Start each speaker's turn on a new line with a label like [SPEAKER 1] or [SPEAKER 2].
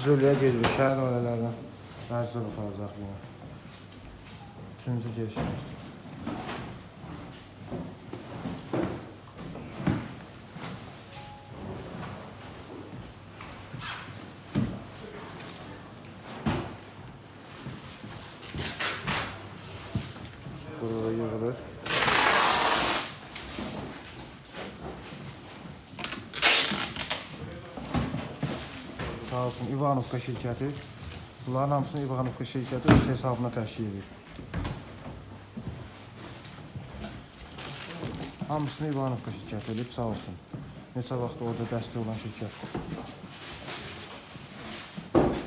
[SPEAKER 1] Zülüyə gedir, şəhər ailələrdən məcbur aparacaq bunu. Üçüncü geçmiş. Burada yığılır. Sağ olsun İvanovka şirkəti. Bunların hamısını İvanovka şirkəti öz hesabına təşkil edir. Hamısını İvanovka şirkəti edib, sağ olsun. Neçə vaxt orada dəstək olan şirkət.